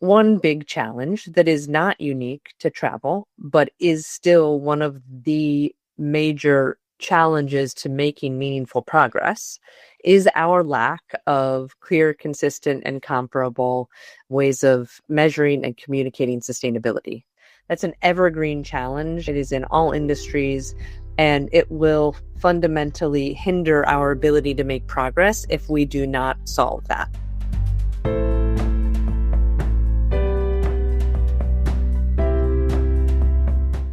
one big challenge that is not unique to travel, but is still one of the major challenges to making meaningful progress is our lack of clear, consistent, and comparable ways of measuring and communicating sustainability. That's an evergreen challenge. It is in all industries, and it will fundamentally hinder our ability to make progress if we do not solve that.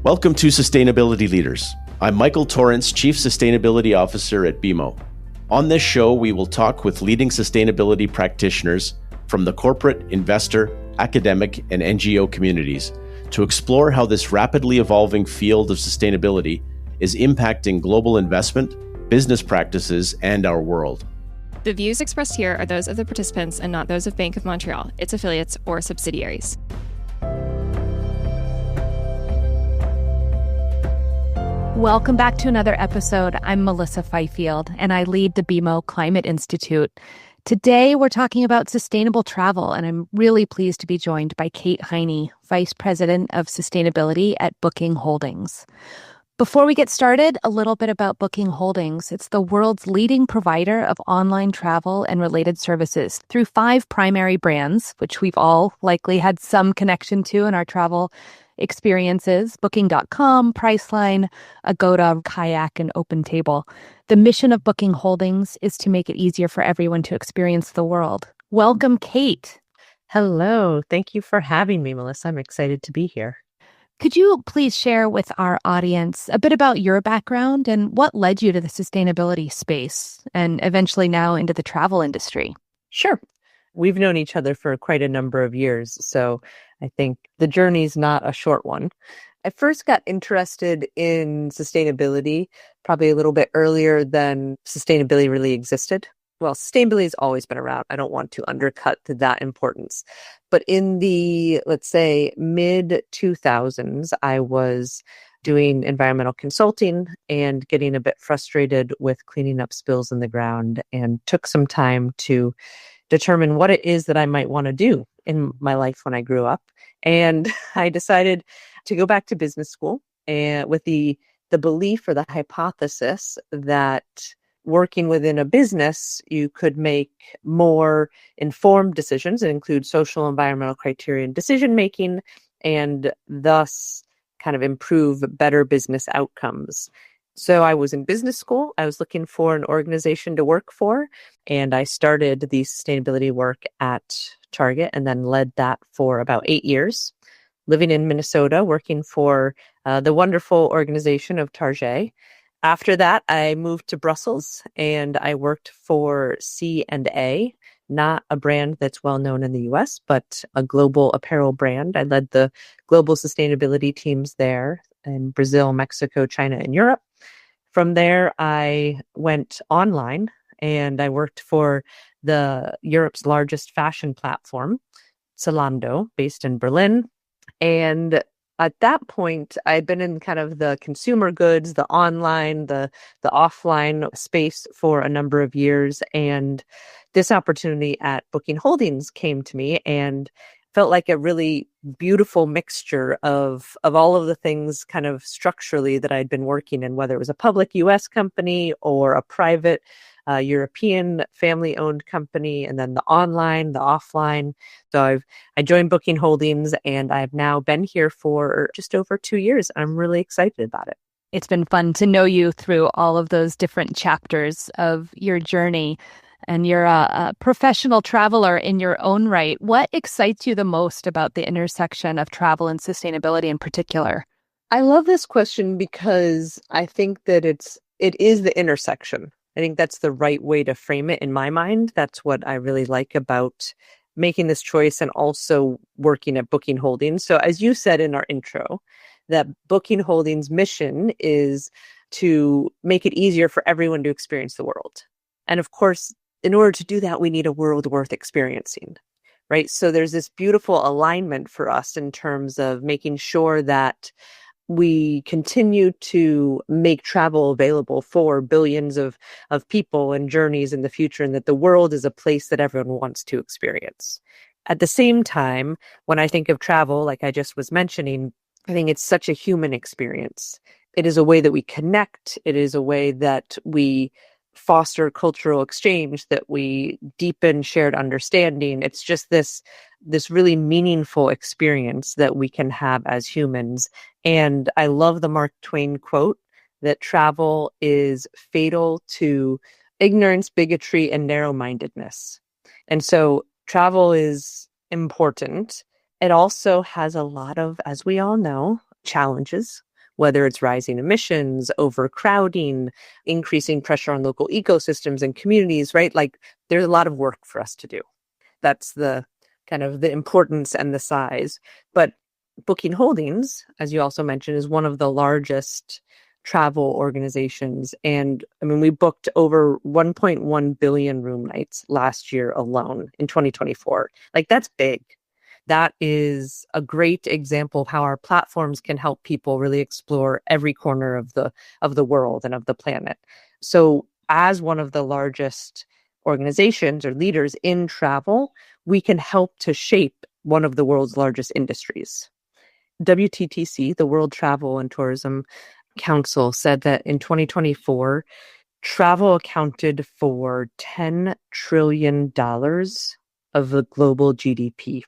Welcome to Sustainability Leaders. I'm Michael Torrance, Chief Sustainability Officer at BMO. On this show, we will talk with leading sustainability practitioners from the corporate, investor, academic, and NGO communities to explore how this rapidly evolving field of sustainability is impacting global investment, business practices, and our world. The views expressed here are those of the participants and not those of Bank of Montreal, its affiliates, or subsidiaries. Welcome back to another episode. I'm Melissa Fifield, and I lead the BMO Climate Institute. Today, we're talking about sustainable travel, and I'm really pleased to be joined by Kate Heiny, Vice President of Sustainability at Booking Holdings. Before we get started, a little bit about Booking Holdings. It's the world's leading provider of online travel and related services through 5 primary brands, which we've all likely had some connection to in our travel experiences: Booking.com, Priceline, Agoda, Kayak, and OpenTable. The mission of Booking Holdings is to make it easier for everyone to experience the world. Welcome, Kate. Hello. Thank you for having me, Melissa. I'm excited to be here. Could you please share with our audience a bit about your background and what led you to the sustainability space and eventually now into the travel industry? Sure. We've known each other for quite a number of years, so I think the journey's not a short one. I first got interested in sustainability probably a little bit earlier than sustainability really existed. Well, sustainability has always been around. I don't want to undercut that importance. But in the, let's say, mid-2000s, I was doing environmental consulting and getting a bit frustrated with cleaning up spills in the ground, and took some time to determine what it is that I might want to do in my life when I grew up. And I decided to go back to business school, and with the belief or the hypothesis that working within a business, you could make more informed decisions that include social environmental criteria and decision making, and thus kind of improve better business outcomes. So I was in business school. I was looking for an organization to work for, and I started the sustainability work at Target and then led that for about 8 years, living in Minnesota, working for the wonderful organization of Target. After that, I moved to Brussels and I worked for C&A, not a brand that's well known in the US, but a global apparel brand. I led the global sustainability teams there in Brazil, Mexico, China, and Europe. From there, I went online and I worked for Europe's largest fashion platform, Zalando, based in Berlin. And at that point, I'd been in kind of the consumer goods, the online, the offline space for a number of years. And this opportunity at Booking Holdings came to me and felt like a really beautiful mixture of all of the things kind of structurally that I'd been working in, whether it was a public US company or a private European family-owned company, and then the online, the offline. So I joined Booking Holdings, and I've now been here for just over 2 years. I'm really excited about it. It's been fun to know you through all of those different chapters of your journey. And you're a professional traveler in your own right. What excites you the most about the intersection of travel and sustainability in particular? I love this question because I think that it is the intersection. I think that's the right way to frame it in my mind. That's what I really like about making this choice and also working at Booking Holdings. So as you said in our intro, that Booking Holdings' mission is to make it easier for everyone to experience the world. And of course, in order to do that, we need a world worth experiencing, right? So there's this beautiful alignment for us in terms of making sure that we continue to make travel available for billions of people and journeys in the future, and that the world is a place that everyone wants to experience, At the same time, when I think of travel, like I just was mentioning, I think it's such a human experience. It is a way that we connect. It is a way that we foster cultural exchange, that we deepen shared understanding. It's just this really meaningful experience that we can have as humans. And I love the Mark Twain quote that travel is fatal to ignorance, bigotry, and narrow-mindedness. And so travel is important. It also has a lot of, as we all know, challenges, whether it's rising emissions, overcrowding, increasing pressure on local ecosystems and communities, right? Like there's a lot of work for us to do. That's the kind of the importance and the size. But Booking Holdings, as you also mentioned, is one of the largest travel organizations. And I mean, we booked over 1.1 billion room nights last year alone in 2024. Like that's big. That is a great example of how our platforms can help people really explore every corner of the world and of the planet. So as one of the largest organizations or leaders in travel, we can help to shape one of the world's largest industries. WTTC, the World Travel and Tourism Council, said that in 2024, travel accounted for $10 trillion of the global GDP.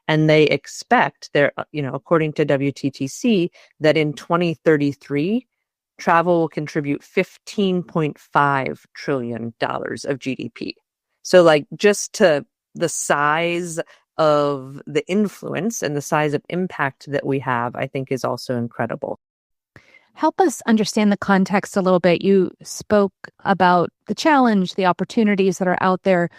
And they expect, according to WTTC, that in 2033, travel will contribute $15.5 trillion of GDP. So like just to the size of the influence and the size of impact that we have, I think is also incredible. Help us understand the context a little bit. You spoke about the challenge, the opportunities that are out there.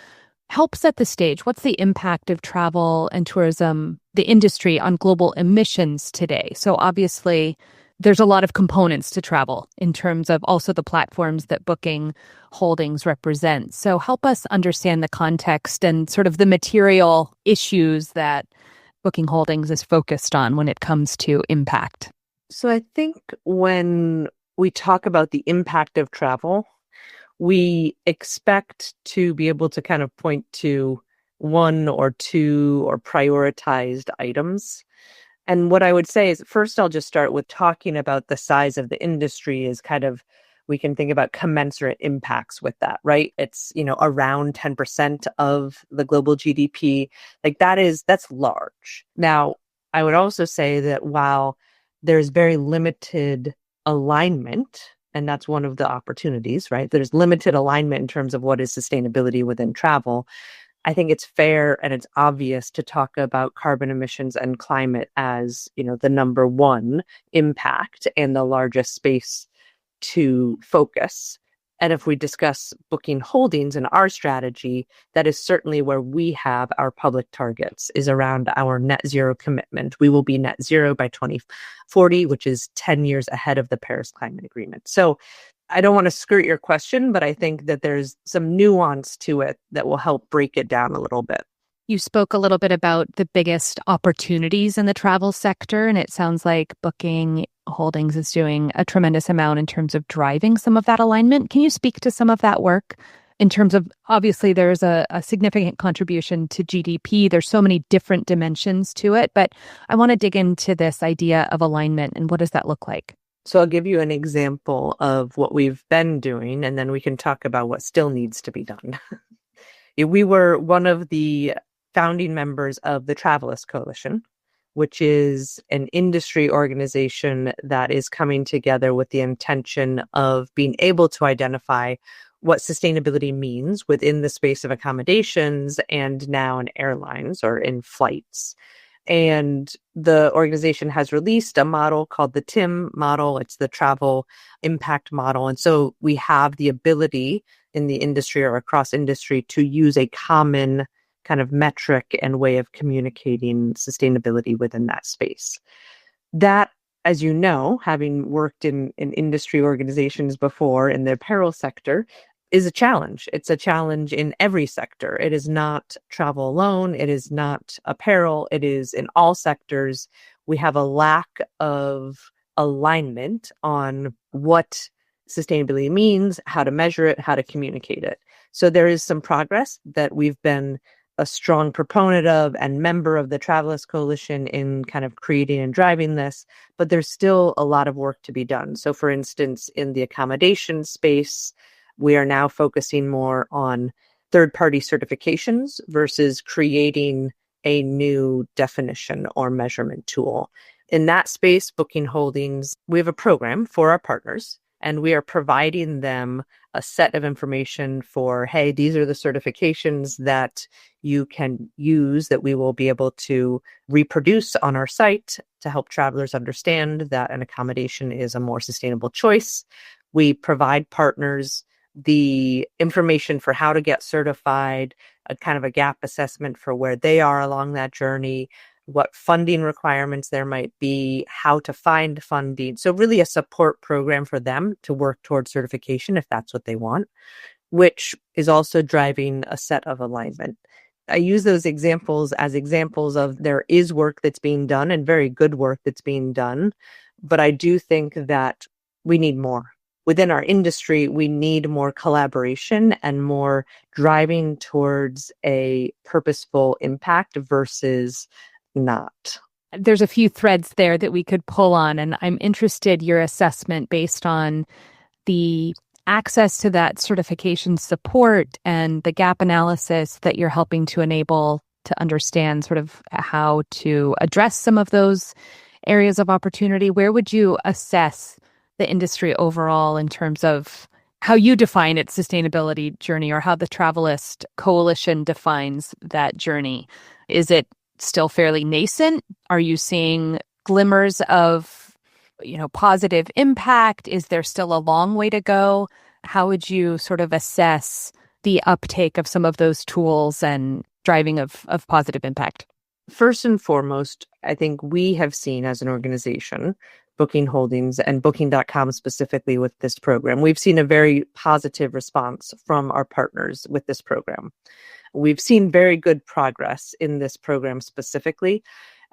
Help set the stage. What's the impact of travel and tourism, the industry, on global emissions today? So obviously, there's a lot of components to travel in terms of also the platforms that Booking Holdings represent. So help us understand the context and sort of the material issues that Booking Holdings is focused on when it comes to impact. So I think when we talk about the impact of travel, we expect to be able to kind of point to one or two or prioritized items. And what I would say is, first, I'll just start with talking about the size of the industry is kind of, we can think about commensurate impacts with that, right? It's, around 10% of the global GDP. Like that's large. Now, I would also say that while there's very limited alignment, and that's one of the opportunities, right? There's limited alignment in terms of what is sustainability within travel. I think it's fair and it's obvious to talk about carbon emissions and climate as, the number one impact and the largest space to focus. And if we discuss Booking Holdings and our strategy, that is certainly where we have our public targets, is around our net zero commitment. We will be net zero by 2040, which is 10 years ahead of the Paris Climate Agreement. So I don't want to skirt your question, but I think that there's some nuance to it that will help break it down a little bit. You spoke a little bit about the biggest opportunities in the travel sector, and it sounds like Booking Holdings is doing a tremendous amount in terms of driving some of that alignment. Can you speak to some of that work in terms of, obviously, there's a significant contribution to GDP. There's so many different dimensions to it, but I want to dig into this idea of alignment and what does that look like? So I'll give you an example of what we've been doing, and then we can talk about what still needs to be done. We were one of the founding members of the Travelist Coalition, which is an industry organization that is coming together with the intention of being able to identify what sustainability means within the space of accommodations and now in airlines or in flights. And the organization has released a model called the TIM model. It's the travel impact model. And so we have the ability in the industry or across industry to use a common kind of metric and way of communicating sustainability within that space. That, as you know, having worked in industry organizations before in the apparel sector, is a challenge. It's a challenge in every sector. It is not travel alone. It is not apparel. It is in all sectors. We have a lack of alignment on what sustainability means, how to measure it, how to communicate it. So there is some progress that we've been a strong proponent of and member of the Travelers Coalition in kind of creating and driving this, but there's still a lot of work to be done. So for instance, in the accommodation space, we are now focusing more on third-party certifications versus creating a new definition or measurement tool. In that space, Booking Holdings, we have a program for our partners, and we are providing them a set of information for, hey, these are the certifications that you can use that we will be able to reproduce on our site to help travelers understand that an accommodation is a more sustainable choice. We provide partners the information for how to get certified, a kind of a gap assessment for where they are along that journey, what funding requirements there might be, how to find funding. So really a support program for them to work towards certification if that's what they want, which is also driving a set of alignment. I use those examples as examples of there is work that's being done and very good work that's being done. But I do think that we need more. Within our industry, we need more collaboration and more driving towards a purposeful impact versus not. There's a few threads there that we could pull on, and I'm interested your assessment based on the access to that certification support and the gap analysis that you're helping to enable to understand sort of how to address some of those areas of opportunity. Where would you assess the industry overall in terms of how you define its sustainability journey, or how the Travelist Coalition defines that journey? Is it still fairly nascent? Are you seeing glimmers of, positive impact? Is there still a long way to go? How would you sort of assess the uptake of some of those tools and driving of positive impact? First and foremost, I think we have seen as an organization, Booking Holdings and Booking.com specifically with this program, we've seen a very positive response from our partners with this program. We've seen very good progress in this program specifically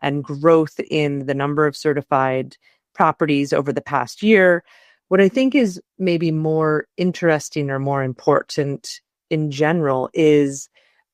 and growth in the number of certified properties over the past year. What I think is maybe more interesting or more important in general is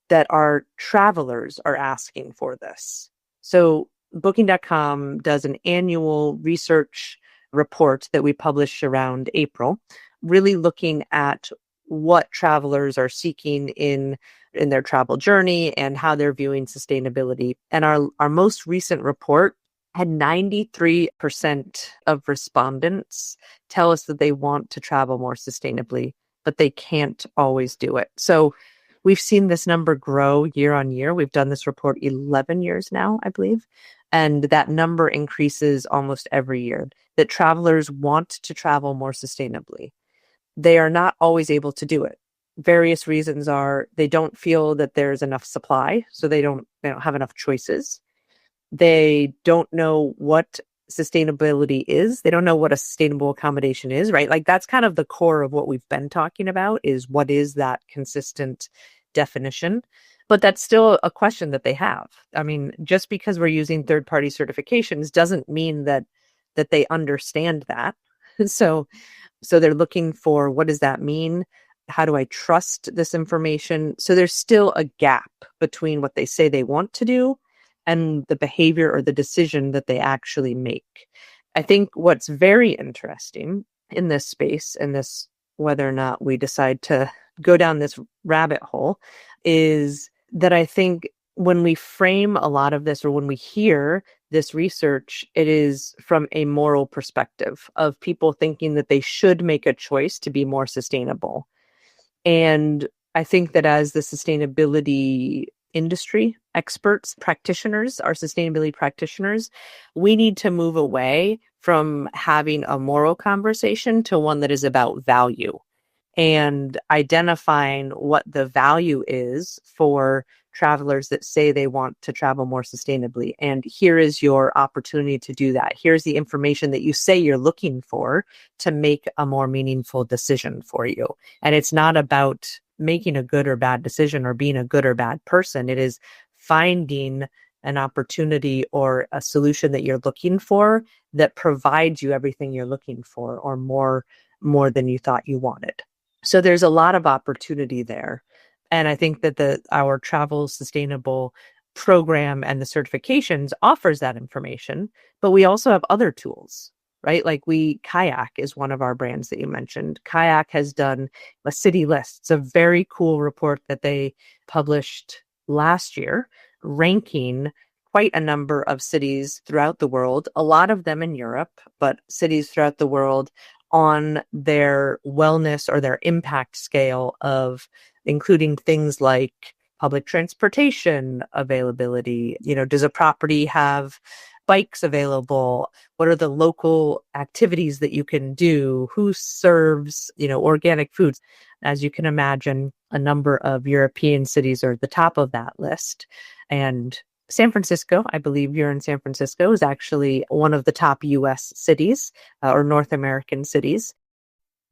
that our travelers are asking for this. So Booking.com does an annual research report that we publish around April, really looking at what travelers are seeking in their travel journey and how they're viewing sustainability. And our most recent report had 93% of respondents tell us that they want to travel more sustainably, but they can't always do it. So we've seen this number grow year on year. We've done this report 11 years now, I believe. And that number increases almost every year, that travelers want to travel more sustainably. They are not always able to do it. Various reasons are they don't feel that there's enough supply, so they don't have enough choices. They don't know what sustainability is. They don't know what a sustainable accommodation is, right? Like that's kind of the core of what we've been talking about, is what is that consistent definition? But that's still a question that they have. I mean, just because we're using third-party certifications doesn't mean that they understand that. So they're looking for, what does that mean? How do I trust this information? So there's still a gap between what they say they want to do and the behavior or the decision that they actually make. I think what's very interesting in this space, and this, whether or not we decide to go down this rabbit hole, is that I think when we frame a lot of this, or when we hear this research, it is from a moral perspective of people thinking that they should make a choice to be more sustainable. And I think that as the sustainability industry experts, practitioners, our sustainability practitioners, we need to move away from having a moral conversation to one that is about value, and identifying what the value is for travelers that say they want to travel more sustainably. And here is your opportunity to do that. Here's the information that you say you're looking for to make a more meaningful decision for you. And it's not about making a good or bad decision or being a good or bad person. It is finding an opportunity or a solution that you're looking for that provides you everything you're looking for, or more than you thought you wanted. So there's a lot of opportunity there. And I think that our travel sustainable program and the certifications offers that information, but we also have other tools, right? Like Kayak is one of our brands that you mentioned. Kayak has done a city list. It's a very cool report that they published last year, ranking quite a number of cities throughout the world, a lot of them in Europe, but cities throughout the world on their wellness or their impact scale of including things like public transportation availability. Does a property have bikes available? What are the local activities that you can do? Who serves, organic foods? As you can imagine, a number of European cities are at the top of that list. And San Francisco, I believe you're in San Francisco, is actually one of the top US cities or North American cities.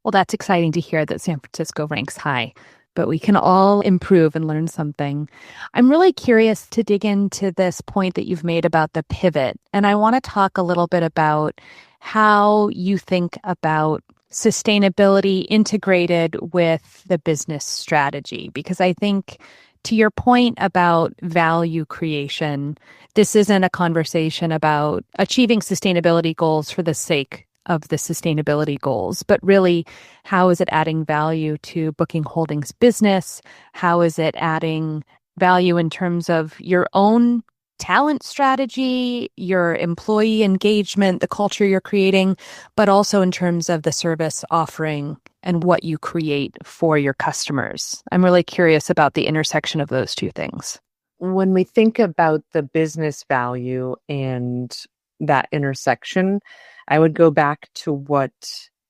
Well, that's exciting to hear that San Francisco ranks high, but we can all improve and learn something. I'm really curious to dig into this point that you've made about the pivot. And I want to talk a little bit about how you think about sustainability integrated with the business strategy, because I think to your point about value creation, this isn't a conversation about achieving sustainability goals for the sake of the sustainability goals, but really, how is it adding value to Booking Holdings business? How is it adding value in terms of your own talent strategy, your employee engagement, the culture you're creating, but also in terms of the service offering and what you create for your customers? I'm really curious about the intersection of those two things. When we think about the business value and that intersection, I would go back to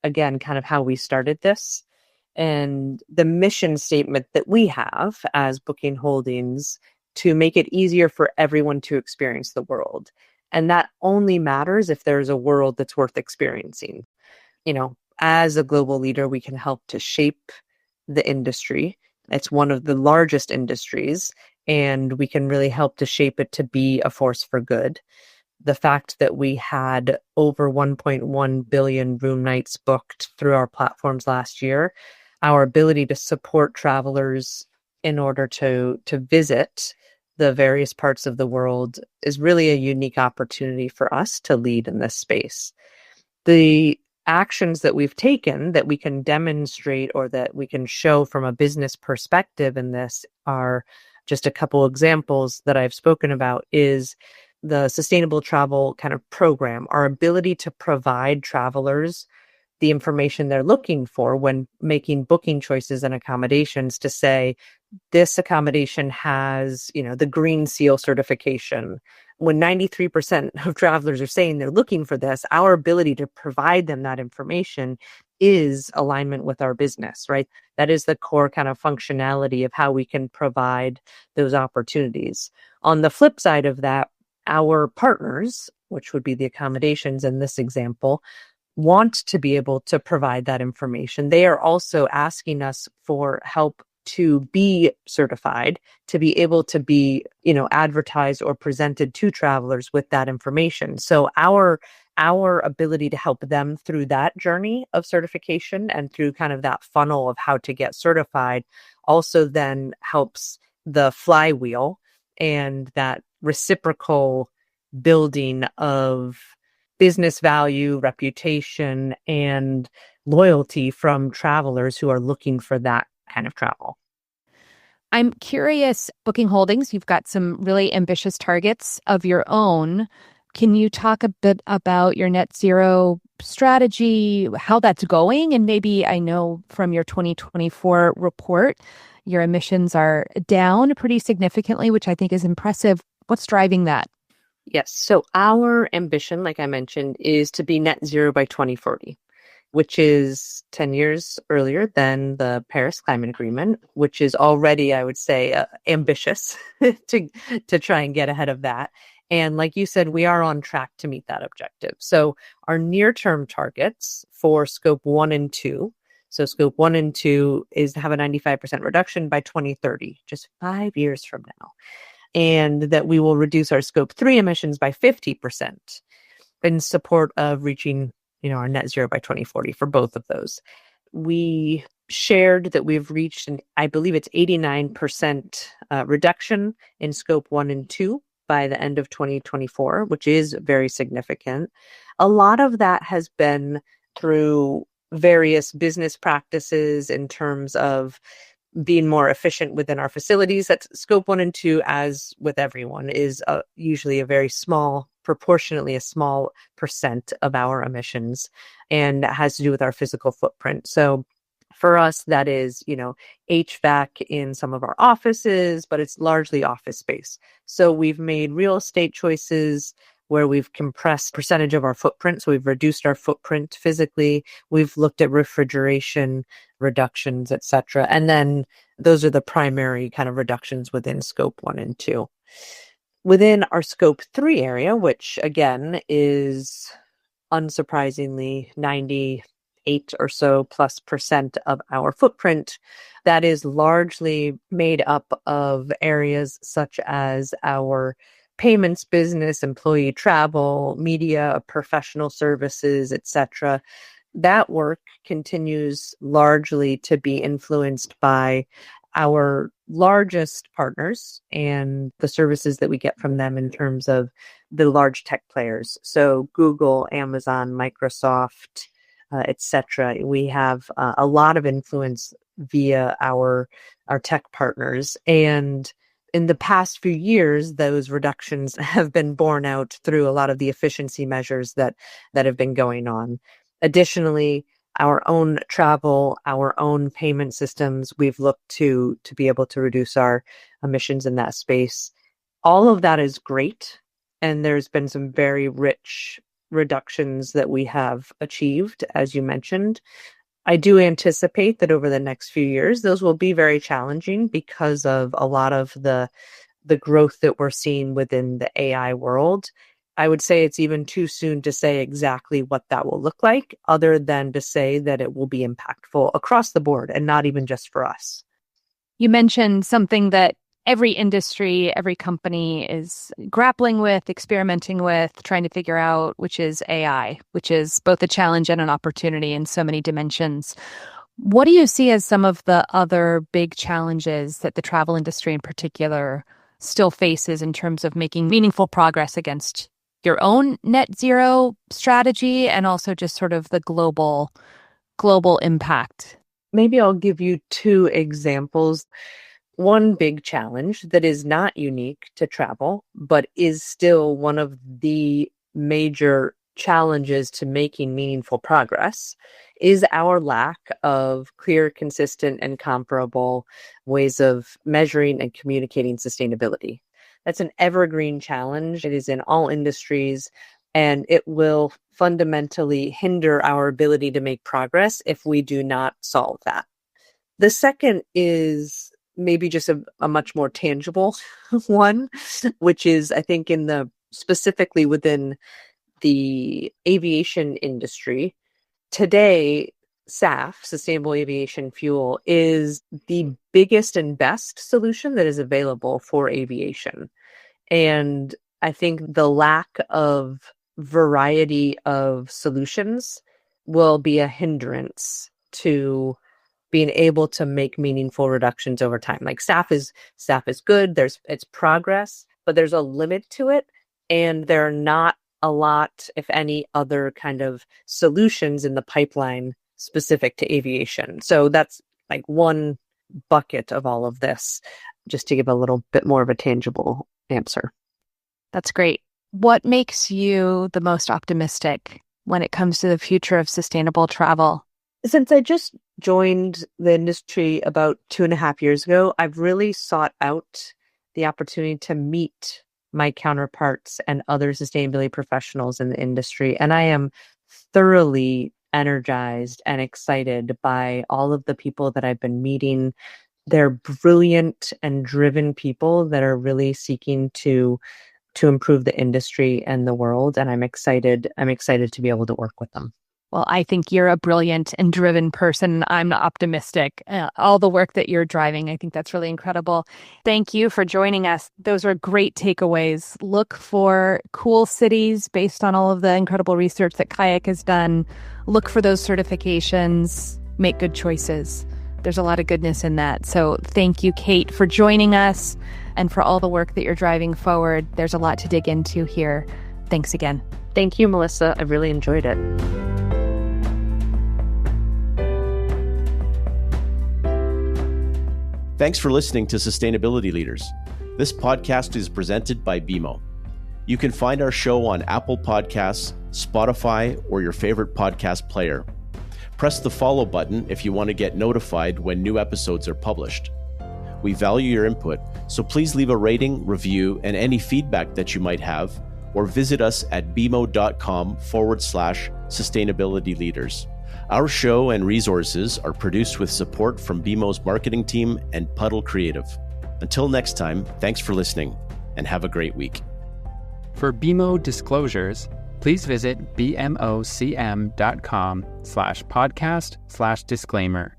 again, kind of how we started this and the mission statement that we have as Booking Holdings to make it easier for everyone to experience the world. And that only matters if there's a world that's worth experiencing. As a global leader, we can help to shape the industry. It's one of the largest industries, and we can really help to shape it to be a force for good. The fact that we had over 1.1 billion room nights booked through our platforms last year, our ability to support travelers in order to visit the various parts of the world is really a unique opportunity for us to lead in this space. The actions that we've taken that we can demonstrate or that we can show from a business perspective in this are just a couple examples that I've spoken about is the sustainable travel kind of program, our ability to provide travelers the information they're looking for when making booking choices and accommodations to say, this accommodation has, the Green Seal certification. When 93% of travelers are saying they're looking for this, our ability to provide them that information is alignment with our business, right? That is the core kind of functionality of how we can provide those opportunities. On the flip side of that, our partners, which would be the accommodations in this example, want to be able to provide that information. They are also asking us for help to be certified, to be able to be, advertised or presented to travelers with that information. So our ability to help them through that journey of certification and through kind of that funnel of how to get certified also then helps the flywheel and that reciprocal building of business value, reputation, and loyalty from travelers who are looking for that kind of travel. I'm curious, Booking Holdings, you've got some really ambitious targets of your own. Can you talk a bit about your net zero strategy, how that's going? And maybe I know from your 2024 report, your emissions are down pretty significantly, which I think is impressive. What's driving that? Yes. So our ambition, like I mentioned, is to be net zero by 2040, which is 10 years earlier than the Paris Climate Agreement, which is already, I would say, ambitious to try and get ahead of that. And like you said, we are on track to meet that objective. So our near-term targets for scope 1 and 2, so scope 1 and 2 is to have a 95% reduction by 2030, just 5 years from now. And that we will reduce our scope 3 emissions by 50% in support of reaching, our net zero by 2040 for both of those. We shared that we've reached, I believe it's 89% reduction in scope 1 and 2 by the end of 2024, which is very significant. A lot of that has been through various business practices in terms of being more efficient within our facilities. That's scope 1 and 2, as with everyone, is usually a very small, proportionately a small percent of our emissions, and that has to do with our physical footprint. So for us, that is, HVAC in some of our offices, but it's largely office space. So we've made real estate choices where we've compressed percentage of our footprint. So we've reduced our footprint physically. We've looked at refrigeration reductions, et cetera. And then those are the primary kind of reductions within scope 1 and 2. Within our scope 3 area, which again is unsurprisingly 98 or so plus percent of our footprint, that is largely made up of areas such as our payments business, employee travel, media, professional services, etc. That work continues largely to be influenced by our largest partners and the services that we get from them in terms of the large tech players. So Google, Amazon, Microsoft, etc. We have a lot of influence via our tech partners. And in the past few years, those reductions have been borne out through a lot of the efficiency measures that have been going on. Additionally, our own travel, our own payment systems, we've looked to be able to reduce our emissions in that space. All of that is great. And there's been some very rich reductions that we have achieved, as you mentioned. I do anticipate that over the next few years, those will be very challenging because of a lot of the growth that we're seeing within the AI world. I would say it's even too soon to say exactly what that will look like, other than to say that it will be impactful across the board and not even just for us. You mentioned something that every industry, every company is grappling with, experimenting with, trying to figure out, which is AI, which is both a challenge and an opportunity in so many dimensions. What do you see as some of the other big challenges that the travel industry in particular still faces in terms of making meaningful progress against your own net zero strategy and also just sort of the global impact? Maybe I'll give you two examples. One big challenge that is not unique to travel, but is still one of the major challenges to making meaningful progress, is our lack of clear, consistent, and comparable ways of measuring and communicating sustainability. That's an evergreen challenge. It is in all industries, and it will fundamentally hinder our ability to make progress if we do not solve that. The second is maybe just a much more tangible one, which is, I think, specifically within the aviation industry. Today, SAF, Sustainable Aviation Fuel, is the biggest and best solution that is available for aviation. And I think the lack of variety of solutions will be a hindrance to being able to make meaningful reductions over time. Like SAF is good. It's progress, but there's a limit to it. And there are not a lot, if any, other kind of solutions in the pipeline specific to aviation. So that's like one bucket of all of this, just to give a little bit more of a tangible answer. That's great. What makes you the most optimistic when it comes to the future of sustainable travel? Since I just joined the industry about 2.5 years ago, I've really sought out the opportunity to meet my counterparts and other sustainability professionals in the industry. And I am thoroughly energized and excited by all of the people that I've been meeting. They're brilliant and driven people that are really seeking to improve the industry and the world. And I'm excited to be able to work with them. Well, I think you're a brilliant and driven person. I'm optimistic. All the work that you're driving, I think that's really incredible. Thank you for joining us. Those are great takeaways. Look for cool cities based on all of the incredible research that Kayak has done. Look for those certifications. Make good choices. There's a lot of goodness in that. So thank you, Kate, for joining us and for all the work that you're driving forward. There's a lot to dig into here. Thanks again. Thank you, Melissa. I really enjoyed it. Thanks for listening to Sustainability Leaders. This podcast is presented by BMO. You can find our show on Apple Podcasts, Spotify, or your favorite podcast player. Press the follow button if you want to get notified when new episodes are published. We value your input, so please leave a rating, review, and any feedback that you might have, or visit us at bmo.com/sustainability leaders. Our show and resources are produced with support from BMO's marketing team and Puddle Creative. Until next time, thanks for listening and have a great week. For BMO disclosures, please visit bmocm.com/podcast/disclaimer.